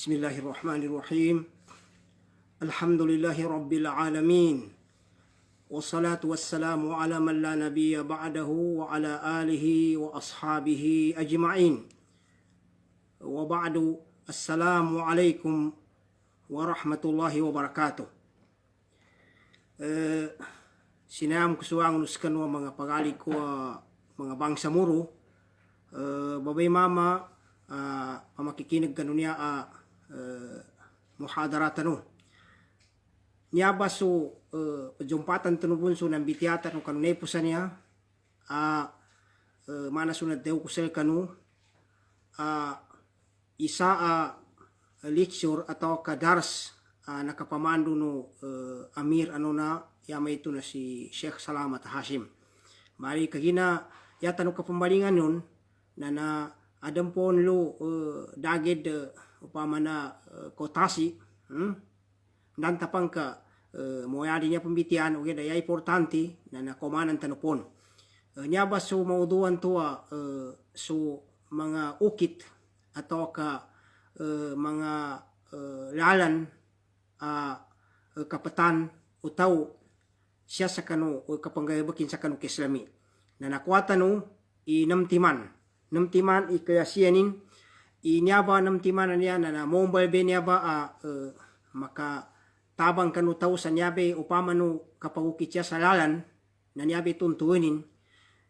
Bismillahirrahmanirrahim. Alhamdulillahi rabbil alamin. Wassalatu wassalamu ala man la nabiyya ba'dahu wa ala alihi wa ashabihi ajma'in. Wa ba'du, assalamu alaikum warahmatullahi wabarakatuh. Sinayam kusuang nuskan wa mga pagali ko mga bangsa muro. Babay mama, pamakikinig kanunya muhadaratan niya baso jumpatan tunubun so ng bitiyatan no kanunay po sa niya mana sunad daw kusel kanu isa lecture atau kadars nakapamando no Amir ano na yama ito na si Sheikh Salamat Hashim. Mari kagina yata no kapambalingan nun na adam po nlo daged upama na kotasi dan tapang ka moyadi niya pembitian o daya importante na nakomanan tanupon niya ba so mauduan to so mga ukit atau ka mga lalan kapatan utaw siya sa kanu o kapanggayabakin sa kanu kislami na nakwata no namtiman ikayasiyanin inyaba namtiman niya na mobile be niya ba maka tabang kanu tao sa niyabe upama no kapagukit siya sa lalan na niyabe tuntuinin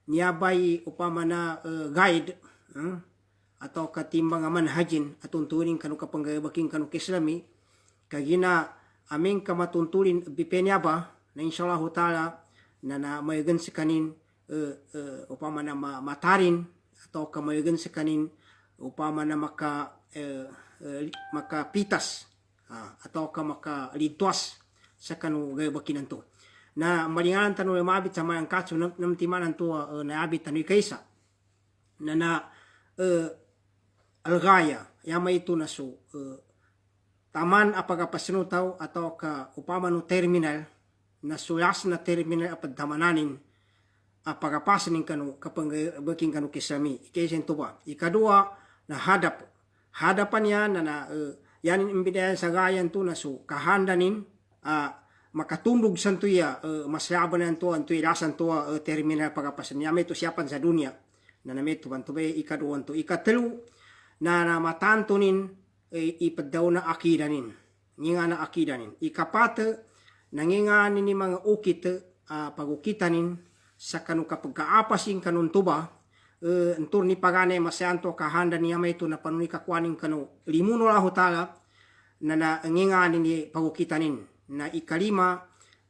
niyabay upama na guide atau katimbang manhajin at tuntuinin kanu kapanggayabaking kanu kislami kagina aming kamatuntulin bipenya ba na insyaallah taala na mayagan sa kanin upama na matarin atau kamayagan sa kanin upama na makapitas atau makalituas sa kanu gayabakinan to na malinganan tanu mabit sa mayang katso namtimanan to naabit tanu kaysa na algaya yama ito na so taman apagapasano tao atau ka upama no terminal na sulas na terminal apad tamananin apagapasanin kanu kapag baking kanu kisami ikaisen to ba ikadua na hadapan yan na yan imbidayan sa gayan to na so kahandanin makatundog santo ya maslaban nan to anto irasan to terminal pagapasan niya may to siyapan sa dunia na nameto banto be ikaduan to ikatelu na matantonin ipadaw na akidanin ninga na akidanin ikapata nanginganin ni mga ukit pagukitanin sa kanu kapagkaapasin kanun tuba entur ni pagane masanto kahanda niya may ito na panuni kakwanin kanu limuno lahu tala na nginganin ni pagukitanin na ikalima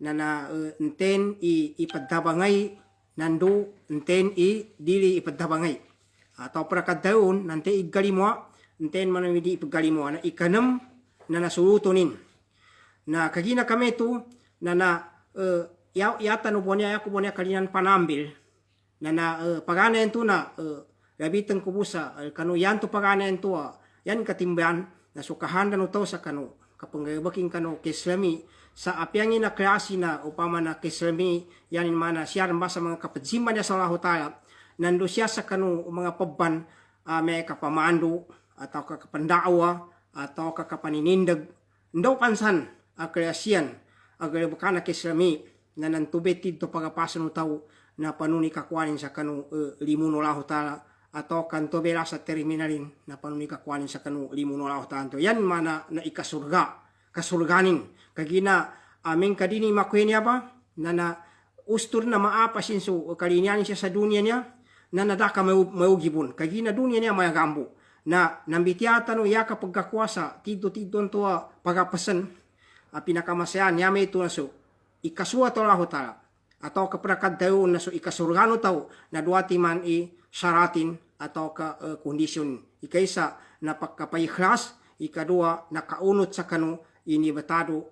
na enten ipadabangay nandu enten dili ipadabangay atau prakadaon nante igalimwa enten manawidi ipagalimwa na ikanam na nasulutunin na kagina kami to na yata no bonya ako bonya kalinan panambil na pagana ento na gabitan ko busa kanu yanto pagana ento yan katimban na sukahanda no to sa kanu kapanggabaking kanu kislami sa apyangin na klase na upama na kislami yanin mana siya basa mga kapadzimba niya sa Allah taala nando siya sa kanu mga pabban may kapamando atau kakapandawa atau kakapaninindag ndo pansan akreasyan agrebakana kislami na nantubet dito pagapasan tao na panuni kakwanin sa kanu limuno lahu taala atau kanto bela sa terminalin na panuni kakwanin sa kanu limuno lahu taala yan mana na kasurganin kagina aming kadini makwenya ba na ustur na maapasin so kalinyanin siya sa dunia niya na nadaka maugibon kagina dunia niya mayagambo na nambitiata no ya kapagkakwasa tito to pagapasan pinakamasayan niya may ito na so ikasua to lahu taala atau kaprakadayo na so ikasurgano tao na duati man syaratin atau ka kondisyon ikaysa na pagkapaikhlas ikadua nakaunot sa kanu ini batado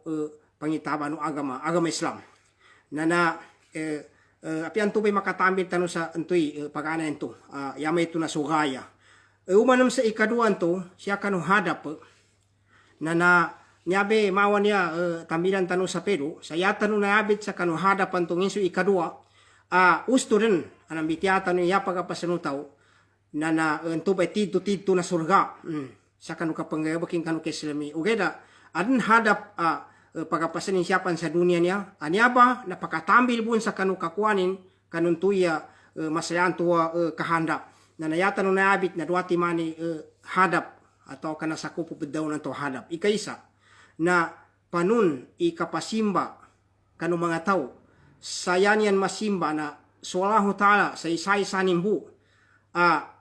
pangitaba no agama Islam na apian to bay makatambil tano sa antoy pagana ento yama ito na sugaya umanam sa ikaduan to siya kanu hadap na niyabe mawan niya tambilan tanu sa Peru sa yatanu na abit sa kanu hadapan tong insu ikadua usto rin anang bitiatan niya pagapasano tao na entubay tito na surga sa kanu kapanggayabaking kanu keslami ugeda adun hadap pagapasanin siapan sa dunia niya anyaba napakatambil bun sa kanu kakuanin kanun tuya masayan tua kahandap na nayatan no naabit na duati mani hadap atau kana sakupu bedaw na to hadap ikaisa na panun ikapasimba kanu mga tao sayanian masimba na Wallahu ta'ala sa isa-isa nimbu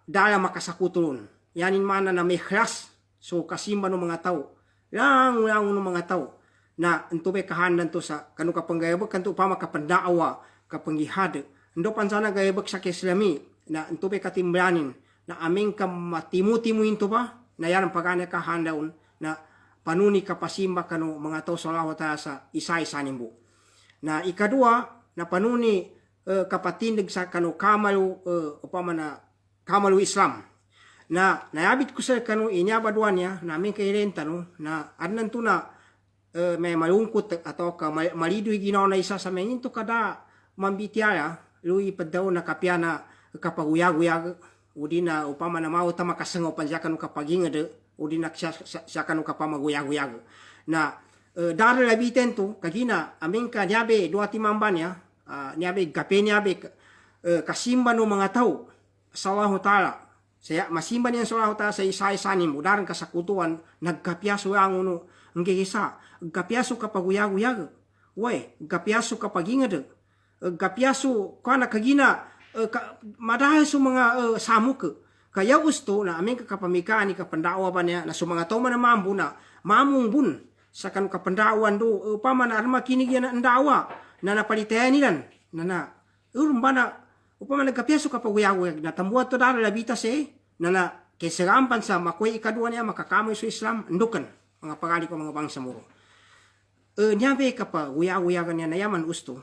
dala makasakutulon yanin mana na may ikhlas so kasimba ng mga tao lang ng mga tao na entube kahandan to sa kanu kapanggayabag kanto pa makapandaawa kapanggihad endo pansana gayabag sa keslami na entube katimbranin na aming kamatimu-timu into ba na yan pagana kahandaon na panuni kapasimba kanu mga tao sa Wallahu ta'ala sa isa-isa nimbu na ikadua na panuni kapatindig sa kanu kamalu kamalu Islam na nayabit ko sa kanu inyabadwan niya namin kairenta no na adnan to na may malungkot atau malidoy ginaw na isa sa mga into kada mambitiaya lui padaw na kapiana kapaguyag-uyag udi na upama na mauta makasangaw pan siya kanu kapagingad udi na siya kanu kapamaguyag-uyag na dara labiten to kagina amin ka nyabe dua timamban ya niabe gape niabe kasimba no mga tao sa Allahu Ta'ala saya masimba niyan sa Allahu Ta'ala sa isa-isanin mudaran kasakutuan nagkapiaso ang uno ang gihisa gapiaso kapaguyag-uyag way gapiaso kapagingad gapiaso kana kagina madahil sa mga samuk kaya gusto na amin kakapamikaan kapandawa ba niya na sa mga tao man na mambu na mamung bun sa kanu kapandawan do upama na arma kinig yan ang dawa na napalitayan nilan na urumbana upama nagkapiaso kapaguyag-uyag na tambuat to dara labita na keserampan sa makoy ikadua niya makakamoy sa Islam endukan mga pagali ko mga bangsa muro nyabe kapaguyag-uyagan niya na yaman usto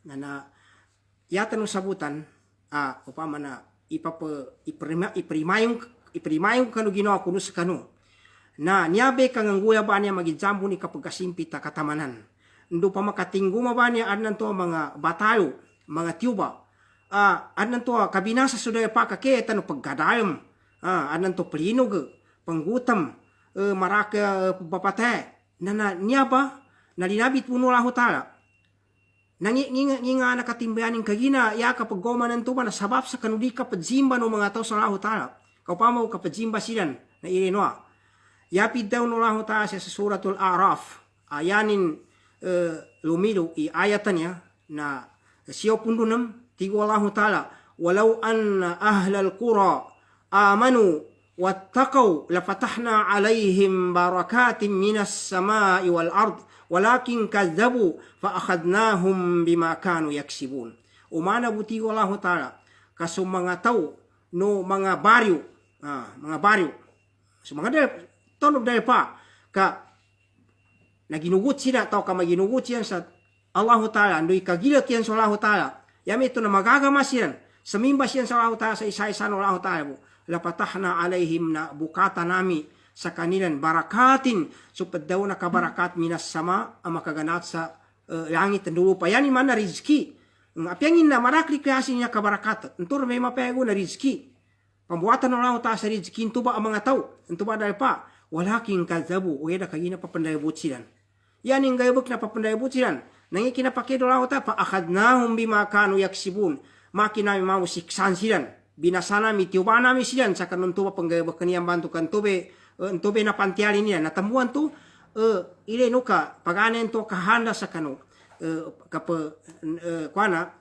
na yata no sabutan upama na iperimayong kanu ginawa kuno sa kanu na nyabe kang angguya ba niya magijambo ni kapagkasimpita katamanan ndo pa makatingguma ba niya adnan to mga batalo mga tiyuba adnan to kabinasa suday pa kaketa no pagkadayam adnan to plinog panggutam maraka bapate na niya ba nalinabit puno Allahu Ta'ala nanginga nakatimbayanin kagina ya kapaggomanan to ba na sabab sa kanudi kapadzimba no mga tao sa Allahu Ta'ala kaupamo kapadzimba silan na irinwa yapid daw no Allahu Ta'ala sa suratul A'raf ayanin lumilu ayatan ya na siyo pundunam tigo Allahu Ta'ala walau anna ahlal qura amanu wattaqaw lafatahna alaihim barakatin minas samai wal ard walakin kadzabu fa akhadnahum bima kanu yaksibun umana butigo Allahu Ta'ala kaso mga tao no mga baryo so mga tonog dahil pa ka naginugot sila tao ka maginugot siyan sa Allahu Ta'ala andoy kagilat yan sa Allahu Ta'ala yami ito na magagama siyan samimba siyan sa Allahu Ta'ala sa isa-isa ng Allahu Ta'ala lapatahna alaihim na bukata nami sa kanilan barakatin supad daw na kabarakat minas sama ang makaganat sa langit at lupa yan man na rizki apyangin na marakli klase niya kabarakat entur may mapego na rizki pambuatan ng Allahu Ta'ala sa rizki intuba ang mga tao intuba dahil pa walaking kadzabu ueda kagina papandayabot silan yan yung gayabok na papandayabot silan nangi kinapakido Allahu Ta'ala pa akhadnahum bima kanu yaksibun makinami mau siksan silan binasana mitiuba nami silan sa kanun tuba panggayabok kaniyang bantu kan tube na pantialin nila natambuan to ile no ka paganen to kahanda sa kanu kuana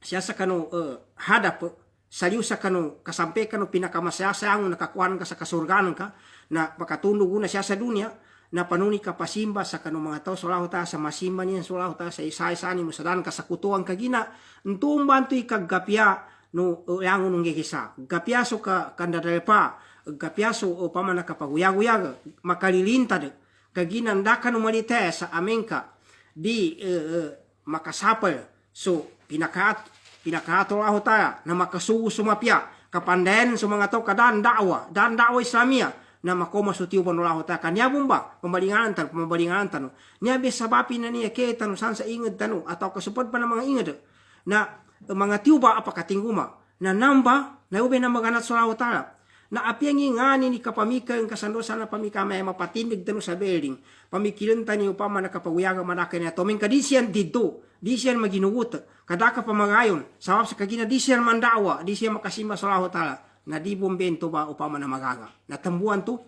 siya sa kanu hadap saliw sa kanu kasampe kanu pinakamasayasayang nakakuan ka sa kasurganan ka na makatulog na siya sa dunya na panuni ka pasimba sa kanu mga tao sa Allahu Ta'ala sa masimba niya sa Allahu Ta'ala sa isa-isa ni musadan ka sa kutuang kagina entum bantoy kaggapya no yang unong gihisa gapyaso ka kandadalpa gapyaso o pamana kapaguyag-uyag makalilintad kaginanda ka no malite sa amenka di makasapal so pinakato Allahu Ta'ala na makasugo sumapya kapandayan sa mga tao kadan da'wa Islamia na makoma sutiupan Allahu Ta'ala kanya bumba pembalingan tan niya be sabapi na niya ke tanu san sa inged tanu atau kasupad pa ng mga inged na mga tiuba apa katingguma na namba na ube na maganat sa Allahu Ta'ala Na api ang ingani ni kapamika ang kasandosa na pamika may mapatindig tano sa building. Pamikilanta ni upama na kapaguyaga manaka niya. Toming kadisiyan dito. Di siya maginugut. Kadaka pamagayon. Sawap sa kagina di siya mandawa. Di siya makasima sa Allah Ta'ala. Na di bumbento ba upama na magaga. Natambuan to.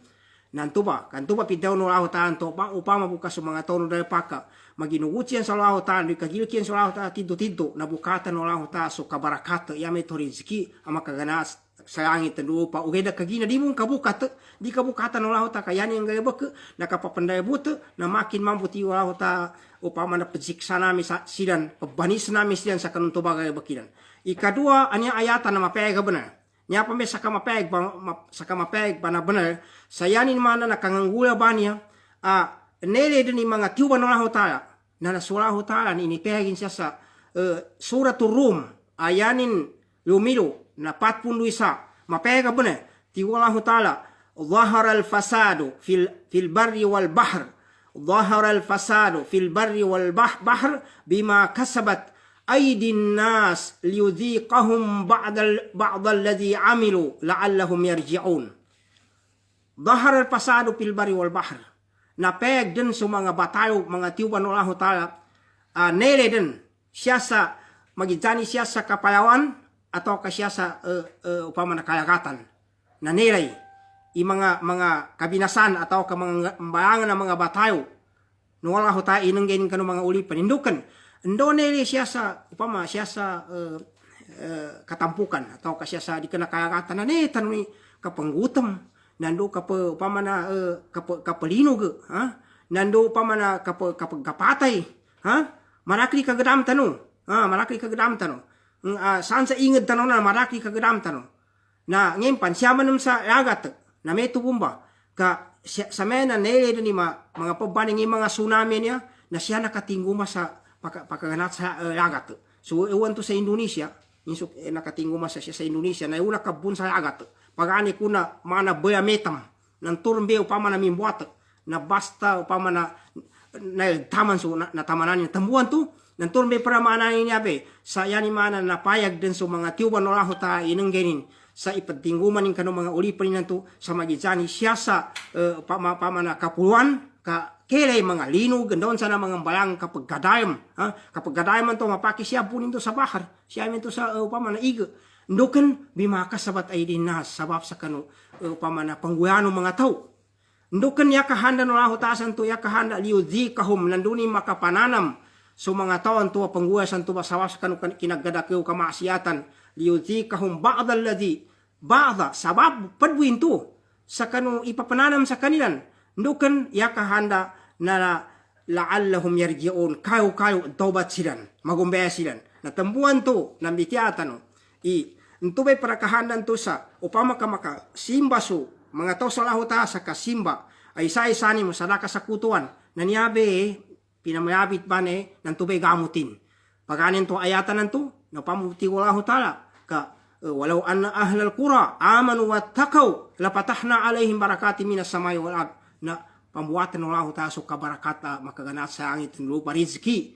Nanto ba? Kanto ba pidaw no Allah Ta'ala to. Upama bukas sa mga tono dahil paka. Maginugut siya sa Allah Ta'ala. Kagilkiyan sa Allah Ta'ala. Tinto-tinto. Nabukatan no Allah Ta'ala. So kabarakata. Yame to rizki. Ang makaganas. Sa langit dan lupa ugay da kagina di mong kabukat di kabukatan ng Allah ta kayani ang gayabak nakapapandaya buta na makin mambuti Allah ta upama na pagsiksa namin sa silan pabanis namin silan sa kanun tuba gayabakilan. Ikadua anya ayatan na mapayag benar nya pa may saka mapayag ba na benar sayanin mana na kanganggula ba niya nele din mga tiuban ng Allah ta na nasulah ta ni payagin siya sa suratul Rum ayanin lumilo na 41 mapega benar ti Allah Ta'ala dhahara al-fasadu fil barri wal bahr dhahara al-fasadu fil barri wal bahr bima kasabat aydin nas liyudhiqahum ba'd alladhi amilu la'allahum yarji'un. Dhahara al-fasadu fil barri wal bahr napeg din sa mga batayo mga tiuban ng Allah Ta'ala nele din siya sa magijani siya sa kapayawan atau kasya sa upama na kalagatan na nilay mga kabinasan atau ka mga bayangan ng mga batayo no wala ho tayo inunggain ka ng mga uli panindukan ndo nilay siya sa upama siya sa katampukan atau kasya sa di ka na kalagatan na netan ni kapanggutom nando upama na kapalinog nando upama na kapagkapatay marakli kagadam tano saan sa inged tanong na maraki kagadam tanong na ngimpan siya manum sa lagat na may tubumba ka sa mena nele ni mga pabaning mga tsunami niya na siya nakatingguma sa pakaganat sa lagat. So ewan to sa Indonesia nakatingguma sa siya sa Indonesia na iula kabun sa lagat pagani kuna mana boya metam ng turmbe upama na mimbuat na basta upama na taman so na tamanan niya tambuan to nantur may paramanan niya be sa yani mana napayag din sa mga tiuban ng Allah ta inenggenin sa ipatingguman ng kanong mga ulipan nanto sa magijani siya sa pamana kapuluan ka kelay mga linog gandon sana mga balang kapag gadayam man to mapaki siya punin to sa bahar siya min to sa pamana iga nduken bimakasabat ay dinas sabab sa kanu pamana pangguyano mga tao nduken ya kahanda ng Allah ta santo ya kahanda liudhikahum nanduni makapananam so mga taon tuwa pangguwasan tuwa sawas kanu kinaggadakyo kamaasiyatan liyudhikahum ba'da alladhi ba'da sabab padbuin tu sa kanu ipapananam sa kanilan ndukan yakahanda na la'allahum yarji'un kayo taubat silan magumbaya silan natambuan tu nambitiatan ntubay para kahandan tu sa upama ka maka simba so mga tao sa lahuta sa kasimba ay isa-isani mo sadaka sa kutuan nanyabe pinamayabit ba ne ng tubay gamutin. Paganin to ayatan nanto, na pamuti wala ho tala, ka walau anna ahlal qura amanu wattaqaw lapatahna alaihim barakati minas samai wal ard na pambuatan wala ho taso kabarakata makaganat sa langit ng lupa rizki.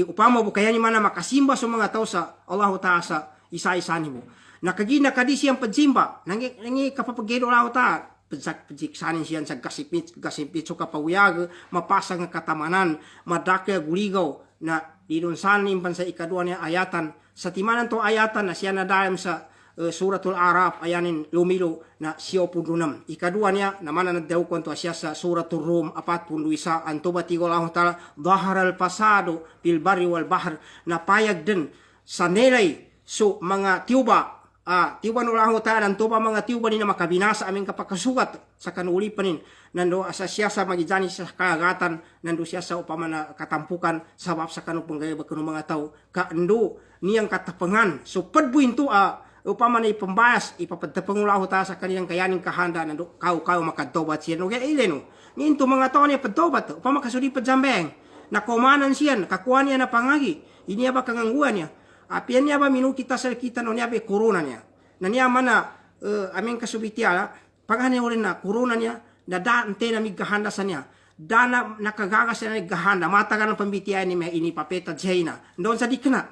Upama bukayan ni mana makasimba sa mga tao sa Allah Ta'ala sa isa-isani mo. Nakagina kadisi ang pagsimba, nangi kapapagino Allah Ta'ala pagsiksanin siya sa gasipit so kapawiyag mapasa nga katamanan madakya guligaw na dinunsanin pan sa ikadua niya ayatan sa timanan to ayatan na siya nadayam sa suratul Araf ayanin lumilo na siya pununam ikadua niya naman na daw kwanto siya sa suratul Rum 41 anto batigo Allah Ta'ala dhaharal pasado fil barri wal bahr na payag din sa nilay so mga tiuba tiuban ulah Ta'ala nanto pa mga tiuban ni na makabinasa aming kapakasugat sa kanuli panin nando asa siya sa magijani sa kagatan nando siya sa upama na katampukan sabab sa kanong panggayab kanong mga tao kaando niyang katapangan so padbuin to upama na ipambayas ipapadtapang ulah Ta'ala sa kanilang kayaning kahanda nando kaw makatobat siya no kaya ileno ninto mga tao niya padtobat upama kasudi padzambeng nakomanan siya nakakuha niya na pangagi ini ba kangangguan niya apian niya ba minu kita no niya ba corona niya na niya mana aming kasubitiala pagani ulit na corona niya na dante na migahanda sa niya dana nakagagas na nagahanda matagan ng pambitiyan ni may inipapeta China doon sa dikna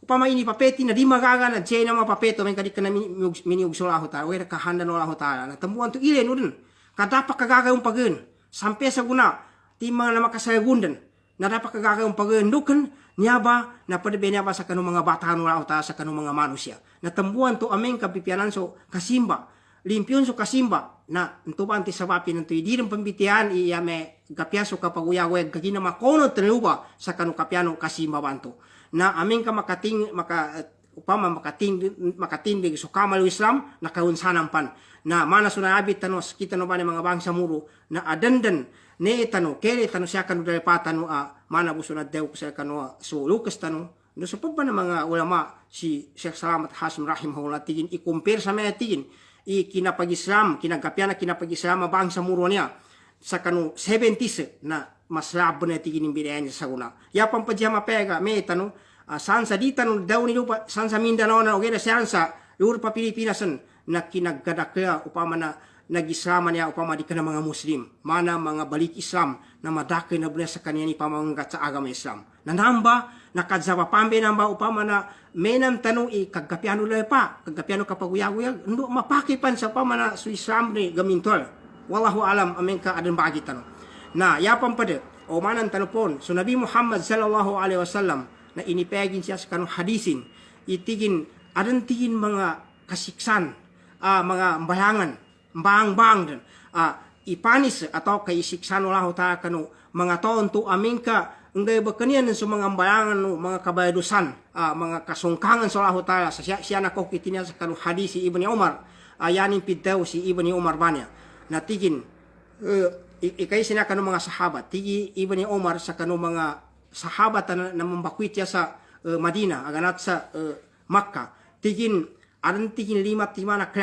upama ini papeti na di magaga na jay na mga papeto men kadi kana miniug solahu ta wera kahanda no lahu ta na tembuan tu ile nudin kadapa kagaga pagen sampai sa guna timang na makasagundan na dapat kagaga pagen duken nyaba na pada benyaba sa kanong mga bata no lahu ta sa kanong mga manusia na tembuan tu ameng kapipianan so kasimba limpion so kasimba na entuban ti sabapi nantu idiren pembitian iya me gapiaso kapaguya-guya gagina makono tenuba sa kanong kapiano kasimba bantu na aming ka makatindig so kamalu Islam na kaunsanan pan na mana sunabit tanos kita no bane mga bangsa muro na adandan ne tano kere tano siya kanu dari patano mana busuna dew sa kanu so Lucas tano no so pa na mga ulama si Sheikh Salamat Hasim rahimahullah tigin i-compare sa mga tigin kinapag-Islam kinapag-Islam bangsa muro niya sa kanu 70s na mas labo na tigin yung bidayan sa una. Ya pampajama pega, may tanong, sansa di tanong daw ni lupa, sansa Mindanao na okay na sansa, Europa Pilipinas na kinaggadakya upama na nag-Islama niya upama di ka na mga Muslim. Mana mga balik Islam na madakay na sa kanya ni pamanggat sa agama Islam. Nanamba, nakadzawa pambe namba upama na menam tanong kagapiano pa, kagapiano kapag-uyag-uyag, mapakipan sa upama na su Islam ni gamintol. Wallahu alam amin ka adan bagi tanong. Na yapang pada o manan tanupon so Nabi Muhammad sallallahu alaihi wasallam na inipegin siya sa kanong hadisin itigin adan tigin mga kasiksan mga bayangan bang dan ipanis atau kaisiksan ulah ta kanu mga taon tu amin ka ngay bakanian so mga bayangan no mga kabayadusan mga kasungkangan sa Allah taala sa siya na ko kitinya sa kanong hadis si Ibnu Umar ayanin pidaw si Ibnu Umar banya na tigin ikay sina kanu mga sahabat tigi Ibnu Umar sa kanu mga sahabat na mambakwit ya sa Madina aganat sa Makkah tigin adan tigin lima ka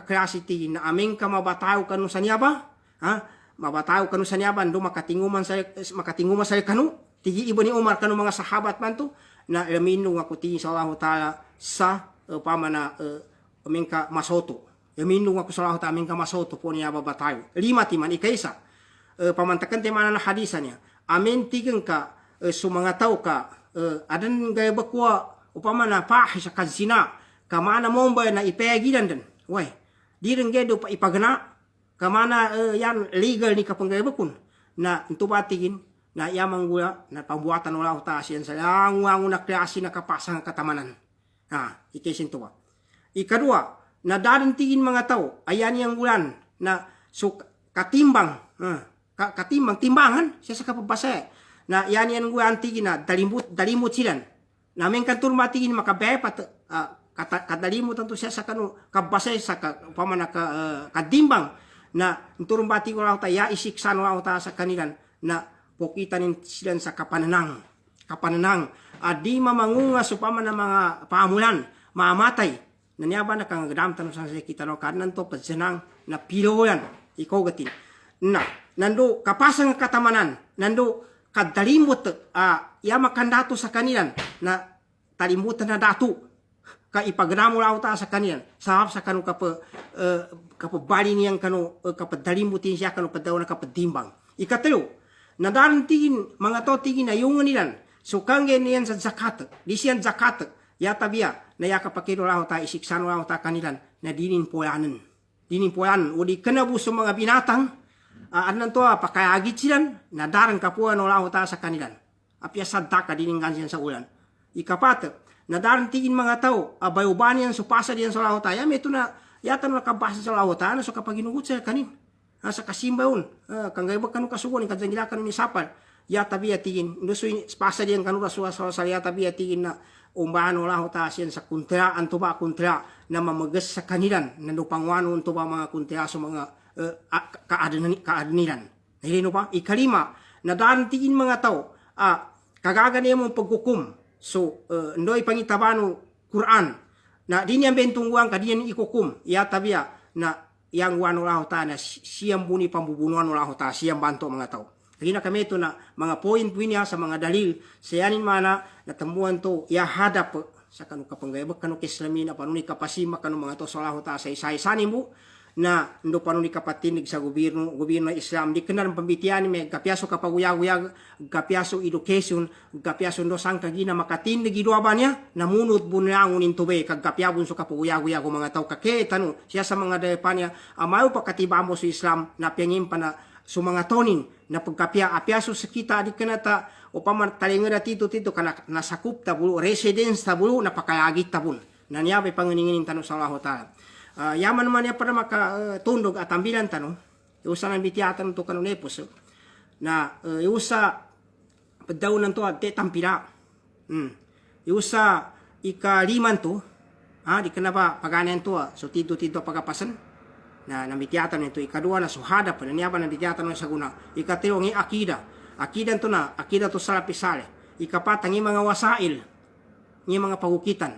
klase tigin na ameng ka mabataw kanu sa niya ba mabataw kanu sa niya ba ndo makatinguman sa kanu tigi Ibnu Umar kanu mga sahabat man to na lamino nga kuti sa Allah taala sa pamana ameng ka masoto yaminung ako sa Allah aming kamasoto po niya babatayo. 5 timan ikaisa. Pamantakan timana na hadisan niya. Amin tigang ka sumangataw ka adan gaya bakwa upama na fahisha kazina kamana momba na ipayagilan din. Way. Di rin gaya pa ipagana kamana yan legal ni kapanggaya bakun na intubatigin na yamang gula na pambuatan wala ko taas yan sa langang na klase na kapasang katamanan. Ikaisin to ba. Ikadua, na dadantingin mga tao, ayan yung ulan, na so katimbang, timbangan, siya sa kapabasa, na yan yung ulan tigin na dalimut silan. Namin kantur matigin makabepat, kadalimut tanto siya sa kanu, kabasa sa pamana kadimbang, na turun bati ko lang tayo, isiksan lang tayo sa kanilan, na pokitan silan sa kapananang, di mamangunga sa pamana mga paamulan, mamatay, nanyaba na kang gadam tanong sa kita no kanan to pagsenang na piloyan ikaw gatin na nando kapasang katamanan nando kadalimot ya makandato sa kanilan na talimutan na datu ka ipagramo law ta sa kanilan sahab sa kanu kapabali niyang kanu kapadalimutin siya kanu padaw na kapadimbang ikatlo na darantingin mga to tingin na yung nilan so kangge niyan sa zakat di siyan zakat ya tabiya na ya kapakiro lao ta isiksan lao ta kanilan na dinin poyanan o di kanabu sa mga binatang anan to pakayagit silan na darang kapuan o lao ta sa kanilan apya sadta ka dinin gansiyan sa ulan ikapat na darang tingin mga tao abayuban yan so pasa diyan sa lao ta ya meto na yata na kabasa sa lao ta na so kapag inugot sa kanin sa kasimbaon kanggay ba kanu kasugon kadzangila kanu ni sapal ya tabiya tingin no so pasa diyan kanu rasuwa sa ya tabiya tingin na umbano lang tasin sa kuntra antuba kuntra na mamagas sa kanilan na nupangwano antuba mga kuntra sa mga kaadnilan. Nahilino pa? Ikalima, na darantingin mga tao, kagaganay mong pagkukum. So, ndoy pangitabano Quran, na di niyan bentungguan ka di niyan ikukum. Iya tabiya na yang wano lang ta na siyang buni pambubunuan lang ta, siyang banto mga tao. Kaya na kami ito na mga point niya sa mga dalil sa yanin mana natambuan to ya hadap sa kanu kapanggayabak kanu kislamin apano ni kapasima kanu mga to sa Allah ta sa isa-isa mo na ndo panu ni kapatinig sa gobyerno Islam di kenan pambitian me kapiaso kapaguyag kapiaso education kapiaso ndo sang kagina makatinig iduabanya namunut bunyangon intube kag kapiabon so kapaguyag mga tao kake tanu siya sa mga depanya amayo pakatibamo sa Islam na piangim pa na so mga tonin na pagkapya apiaso sa kita di kanata o paman talingera tito kana nasakup tabulu residence tabulu napakayagit tabun nanyabe panginingin tanu sa Allah Ta'ala. Yaman naman niya para makatundog at ambilan tanong, iusa ng bitiyatan to kanong nepos, na iusa padaw ng to at tampila. Iusa ikaliman to, di ka na ba paganan to, so tito pagapasan, na bitiyatan nito, ikadua na suhada pa, nanyaban ng bitiyatan ng saguna, ikatiro ng akida to sa lapisale, ikapat ang mga wasail, ng mga pagukitan,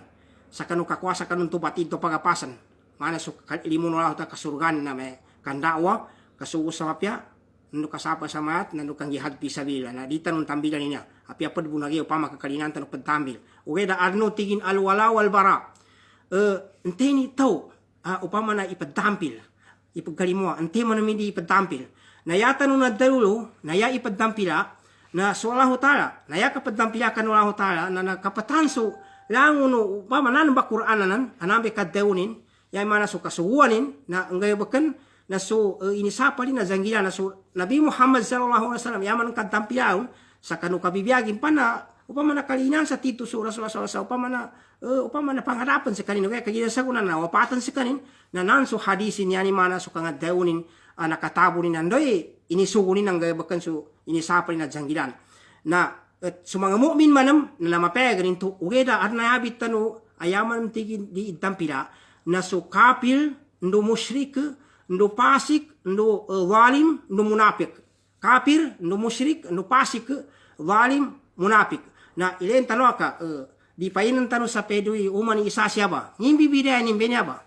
sa kanong kakwasa kanong to batid to pagapasan, mana so limun wala ta kasurgan na may kandawa kasugo sa mapya nando kasapa sa mat nando kang jihad pisabila na di tanong tambilan niya apya pad bunagi upama kakalinan tanong pagtambil uwe da arno tigin alwala wal bara enteni tau upama na ipadtampil ipagkalimo ante mo namin di ipadtampil na yata no na dalulo na ya ipadtampila na so Allah Ta'ala na ya kapadtampila kan Allah Ta'ala na nakapatanso lang uno upama nan ba Qur'anan anabe kadawnin yang mana so kasuwanin na ngayabakan na so inisapa din na zanggila na so Nabi Muhammad sallallahu alaihi wasallam yaman kadtampilaon sa kanu kabibiyagin pa na upama na kalinan sa tito so Rasulullah sallallahu upama na pangharapan sa kanin kaya kagina sa kunan na wapatan sa kanin na nanso hadisin yani mana so kang dawnin nakatabo ni nandoy inisugunin ang ngayabakan so inisapa din na zanggilan na so mga mu'min manam na namapegan into ugeda at nayabit tanu ayaman tigin di idtampila na so kapil, ndo musyrik, ndo pasik, ndo walim, ndo munafik. Kapir, ndo musyrik, ndo pasik, walim, munafik. Na ilen tanong ka, di painan tanong sa pedui umani isa siya ba? Ni bibidaya ni benya ba?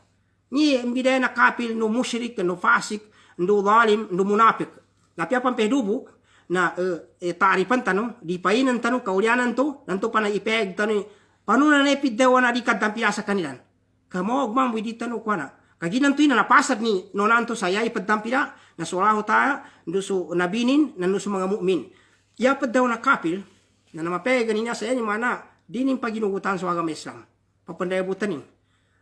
Ni bibidaya na kapil, ndo musyrik, ndo pasik, ndo walim, ndo munafik. Tapi apa pedubu na taaripan tanong, di painan tanong kaulianan to, nanto pa na ipeg tanong, paano na naipiddawa na di kadampila sa kanilan? Kamo agmam widi tanu kuana kaginan tu na napasad ni nonanto saya ipaddampila na sulahu ta ndusu nabinin na ndusu mga mukmin ya padaw na kapil na namapega niya sa ni mana dinin paginugutan sa agama Islam papandayabutan ni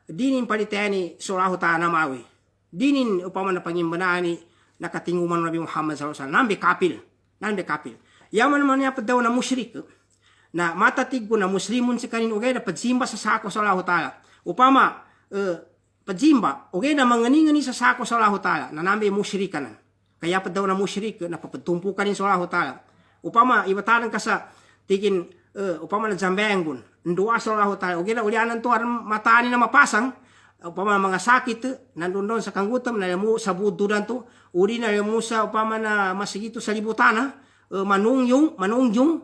dinin palitani sulahu ta na mawi dinin upama na pangimbanani nakatinguman Nabi Muhammad sallallahu alaihi wasallam nambe kapil yaman man ya padaw na musyrik na matatiggo na muslimun si kanin ugay na pagsimba sa sako sa Allah Ta'ala upama padzimba okay na mangani sa sako sa Allah Ta'ala na nambe musyrikanan kaya pa daw na musyrik na papatumpukan sa Allah Ta'ala upama ibataran ka sa tigin upama na zambengun ndua sa Allah Ta'ala okay na ulianan to matani na mapasang upama mga sakit nandun doon sa kanggutam na mo sa bududan to uri na mo sa upama na masigito sa libutana manungyong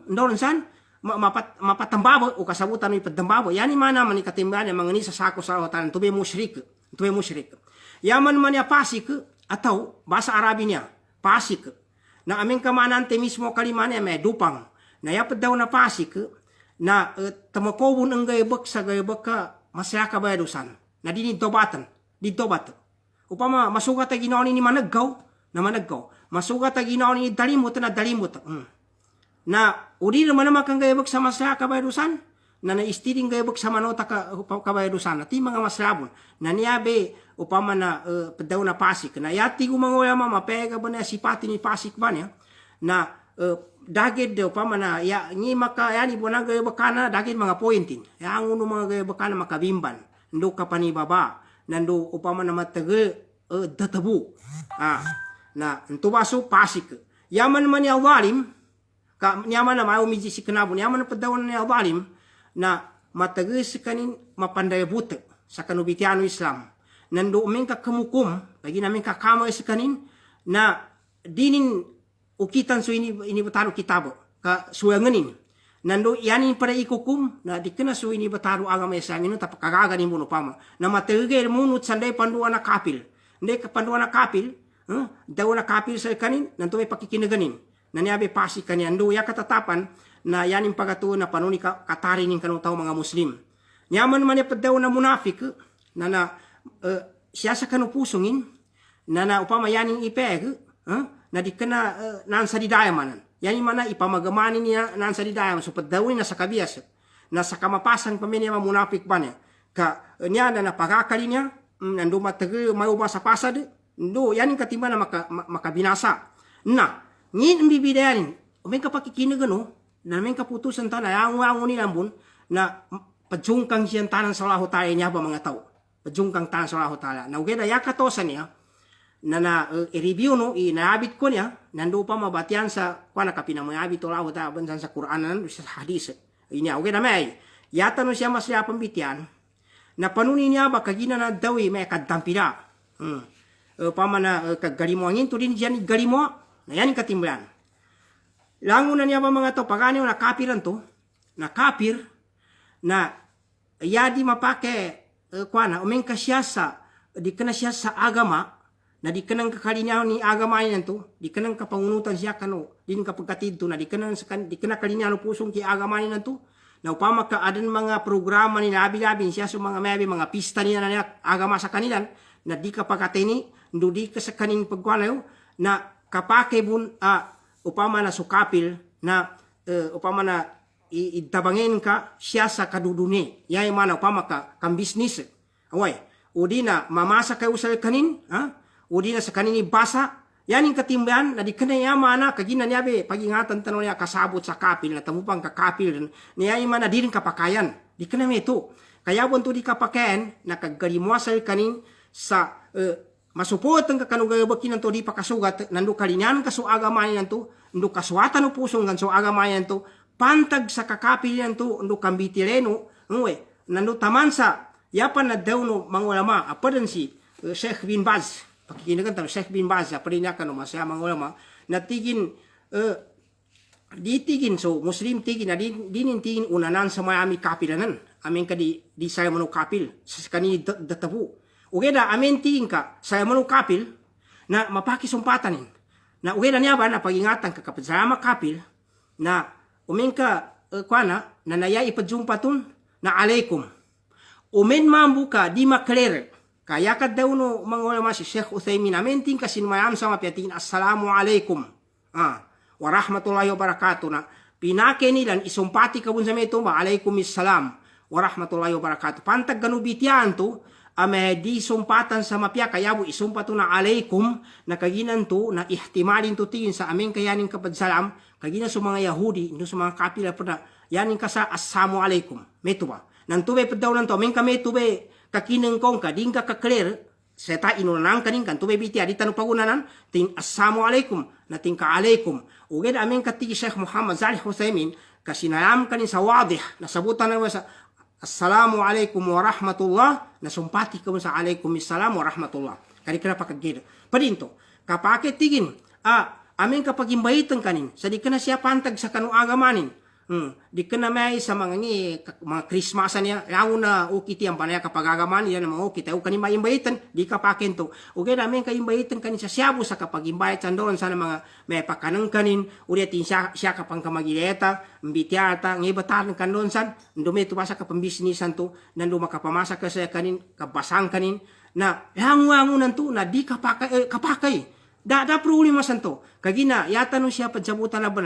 ndon san mapatambabo o kasabutan ni padambabo yani mana man ikatimban yang mangani sa sako sa Allah tube musyrik yaman man ya pasik atau bahasa Arabinya pasik na amin kamanante mismo kalimanya may dupang na yapad daw na pasik na tamakobon ang gayabak sa gayabak ka masaya ka bayadusan na dinidobatan didobat upama masugat ang ginawa ni managgaw masugat ang ginawa ni dalimut na uri naman naman kang gayabag sa masaya kabayadusan na naistiring gayabag sa manota kabayadusan na ti mga maslabon na niyabe upama na padaw na pasik na yati gumangulama mapega ba na sipati ni pasik ba niya na dagid upama na ni maka yani bunang gayabag kana dagid mga pointin yang uno mga gayabag kana makabimban ndo ka panibaba nando upama na matagal databu na ntubaso pasik yaman man ya walim nyaman na mau miji si kenabun nyaman na padawan na abalim na matagis kanin mapandaya buta sa kanubitiano Islam nando umin ka kamukum lagi namin kakama sa kanin na dinin ukitan so ini bataro kitabo ka suwanganin nando yanin para ikukum na dikena so ini bataro agama Islam ino tapakagaganin mo no pama na matagir munut sanday panduan na kapil hindi ka panduan na kapil daw na kapil sa kanin nanto may pakikinaganin na niyabe pasik kanya ando ya katatapan na yanin pagatuon na panuni katarining kanutaw mga Muslim. Nyaman man yapad daw na munafik na siya sa kanupusungin na upama yaning ipeg na dikena nan sa didayamanan yani mana ipamagamani niya nan sa didayaman so padawin na sa kabias na sa kamapasan pamilya munafik banya ka niya na napagakali niya nando matag may ubasa pasad ndo yaning katimba na makabinasa na ngin bibidayanin umen kapakikinagano na men kaputusan ta na yang ni lambun na pajungkang siyan tanan sa Allah Ta'ala niya ba mga tao pajungkang tanan sa Allah Ta'ala na ugeda yakatosan niya na i-review no inaabit ko niya nando pa mabatian sa kuana kapinamayabit Allah Ta'ala bansan sa Quranan sa hadis ini ugeda may yata no siya masya pambitian na panunin niya ba kagina na dawi may kadtampira pamana kagalimo angin to din diyan galimo na yan katimbalan lango na niya ba mga to pagani na kapiran to na kapir na yadi mapake kuana umengka siya sa di kana siya sa agama na di kanang kakalinya ni agama yan to di kanang kapangunutan siya kano din kapagkatid to na di kanang di kana kalinya no pusong ki agama yan to na upama ka adan mga programa ni labi-labi siya sa mga maybe mga pista niya na agama sa kanilan na di kapagkatini ndo di ka sa kaning pagkuanayo na kapake bun upama na sukapil na upama na itabangin ka siya sa kaduduni yay mana upama ka kang business away udi na mamasa kayo sa kanin udi na sa kanini basa yaning katimbahan na di kana yamana kagina niyabe pagingatan tanong niya kasabot sa kapil na tamupang kakapil niya mana di rin kapakayan di kana meto kaya bunto di kapakayan na kagalimuasal kanin sa masupot ang kakanugagabakin to di pakasugat nando kalinyan kaso agamayan to ndo kaswatan no pusong ganso agamayan to pantag sa kakapil yan to ndo kambitireno nando tamansa yapan na daw no mangulama apadan si Sheikh bin Baz pakikinagan tayo Sheikh bin Baz apadan niya kano masaya mangulama natigin ditigin so muslim tigin na dinin tigin unanan sa mayami kapilanan amin ka di saya mano kapil sa kanini databu ugeda amin tigin ka saya mano kapil na mapakisumpatanin na ugeda niya ba na pagingatan ka kapit sa kapil na umin ka kuana na naya ipadjumpatun na alaikum umin mambuka di makler kaya ka daw no mga ulama si Sheikh Uthaymin amin ting kasin mayam sa mapiatin assalamu alaikum wa rahmatullahi wa barakatuh na pinake nilan isumpati ka bun sa meto ba alaikumissalam wa rahmatullahi wa barakatuh pantag ganubitian to ame di sumpatan sa mapya kaya bu isumpato na alaikum na kaginan to na ihtimalin to tingin sa amin kayanin kapadsalam kagina sa mga Yahudi ino sa mga kapila pa na yanin ka sa assalamu alaikum meto ba nang tubay pa daw nanto amin kami tubay kakinang kong ka din ka kakler seta inunang kanin kan tubay biti adi tanong pagunanan ting assalamu alaikum na ting ka alaikum uged amin katigi Sheikh Muhammad Salih Uthaymin kasinayam kanin sa wadih nasabutan na sa assalamu alaikum wa rahmatullah nasumpati ka sa alaikumissalam wa rahmatullah kani kana pakagid padinto kapake tigin amin kapag imbaitan kanin sa di kana siya pantag sa kanu agamanin di kana may sa mga Christmasan niya lao na ukiti ang panaya kapag agaman yan mga ukiti o kanin maimbaitan di kapaken to okay namin kaimbaitan kanin sa siyabo sa kapag imbaitan doon sana mga may pakanang kanin ulitin siya kapang kamagileta mbitiata ngibatan kan doon san dumito pa sa kapambisnisan to nando makapamasa ka sa kanin kabasang kanin na hanguangunan to na di kapakay da problema santo kagina yata no siya padsabutan na ba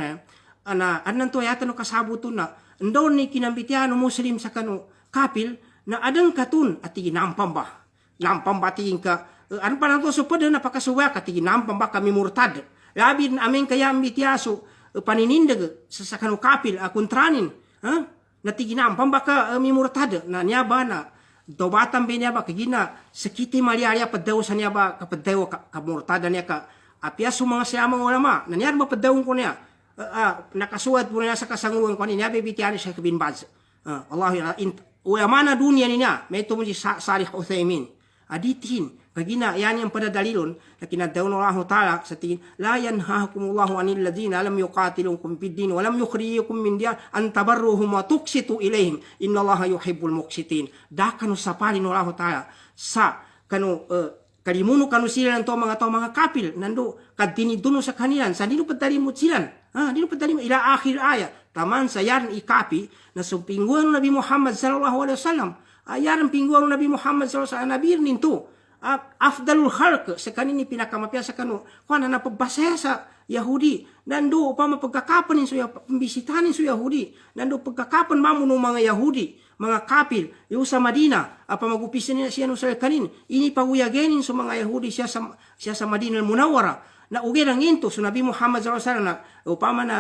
na anan to yata no kasabuton na ndon ni kinambitiano muslim sa kanu kapil na adang katun at tiginampam ba lampam ba tingin ka ano pa lang to so pwede na pakasuwa ka tiginampam ba kami murtad labi amin kaya ambitiaso paninindag sa kanu kapil kontranin na tiginampam ba ka mi murtad na niya ba na dobatan ba niya ba kagina sakiti maliarya padaw sa niya ba kapadaw ka murtada niya ka apya sa mga siyamang ulama na niya ba padawon ko niya nakasuwat po na sa kasanguan ko niya bibitiyan siya bin Baz Allah uyamana dunia niya may ito mo si Salih Uthaymin aditin kagina yan yung padadalilon na kinadaw ng Allah Ta'ala sa tingin la yanhahakumullahu anil ladina alam yuqatilukum fid din walam yukhrijukum min diyar an tabarruhum wa tuqsitu ilayhim innallaha yuhibbul muqsitin dakano sapalin ng Allah Ta'ala sa kanu kalimuno kanu sila ng mga kapil nando kadiniduno sa kanilan sa dino padalimot silan dino padalimot ila akhir ayat taman sa yan ikapi na sumpingguan Nabi Muhammad sallallahu alaihi wasallam ayaran pingguan Nabi Muhammad sallallahu alaihi wasallam nabir ninto afdalul khalq sa kanini pinakamapiyasa kanu kuana na pagbasaya sa Yahudi nando upama pagkakapan so pambisitanin so Yahudi nando pagkakapan mamuno mga Yahudi mga kapil yu sa Madina apa magupisin niya siya no sa kanin ini pawuyagenin so mga Yahudi siya sa Madinah al-Munawwara na uge lang into so Nabi Muhammad sallallahu alaihi wasallam na upama na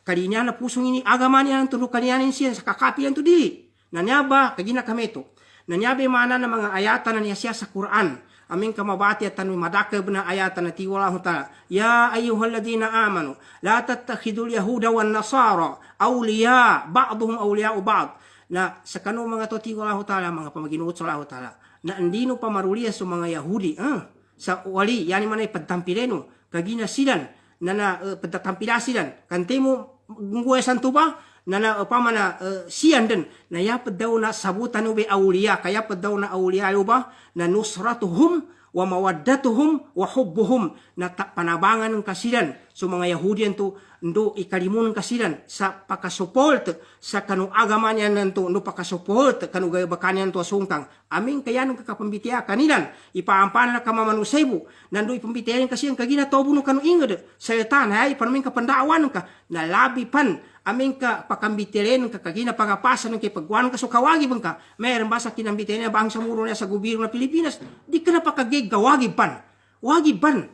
kalinya na pusong ini agama niya ng tulo kaniyanin siya sa kakapilan to dili nanyaba kagina kameto nanyabe mana na mga ayatan na niya siya sa Quran amin kamabati at tanong madakab na ayatan na tiwalahu ta'ala ya ayyuhalladina amanu la tattakhidul yahuda wan nasara awliya ba'duhum awliya'u ba'd na sa kanu mga to tiwalahu ta'ala mga pamaginuot sa Allah ta'ala na andino pamarulia sa mga Yahudi sa wali yani manay padtampireno kagina silan na padtampila silan kantemo ngwe santo ba na upama na siyan din na yapad daw na sabutan ube awliya kaya pad daw na awliya ba na nusratuhum wa mawaddatuhum wa hubbuhum na panabangan ng kasilan so mga Yahudian to ndo ikalimun kasilan sa pakasupport sa kanu agama niya nanto ndo pakasupport kanu gaya bakanian to sungkang aming kaya nung kakapambitiya kanilan ipaampana na kamamanusebu nando ipambitiyan kasiyan kagina tobo no kanu inged sayatan hay panaming kapandawan ka na labi pan aming ka pakambitiren ka kagina pagapasan ng kipagwan ka so kawagi bang ka mayroon ba sa kinambitiren na bangsa muro niya sa gobyerno ng Pilipinas di ka na pakagig kawagi pan wagi ban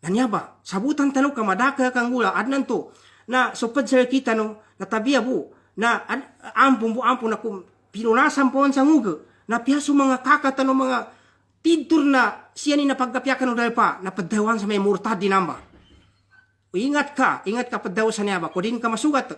nanya ba sabutan tanong ka madaka kang gula adnan to na supad sa kita no natabiya bu na ampun na pinunasan po sa nguga na piyaso mga kakatan mga tidur na siya ni napagkapyakan no dahil pa napaddawan sa may murtad dinamba. Ingat ka padaw sa niya ba? Kung din ka masugat,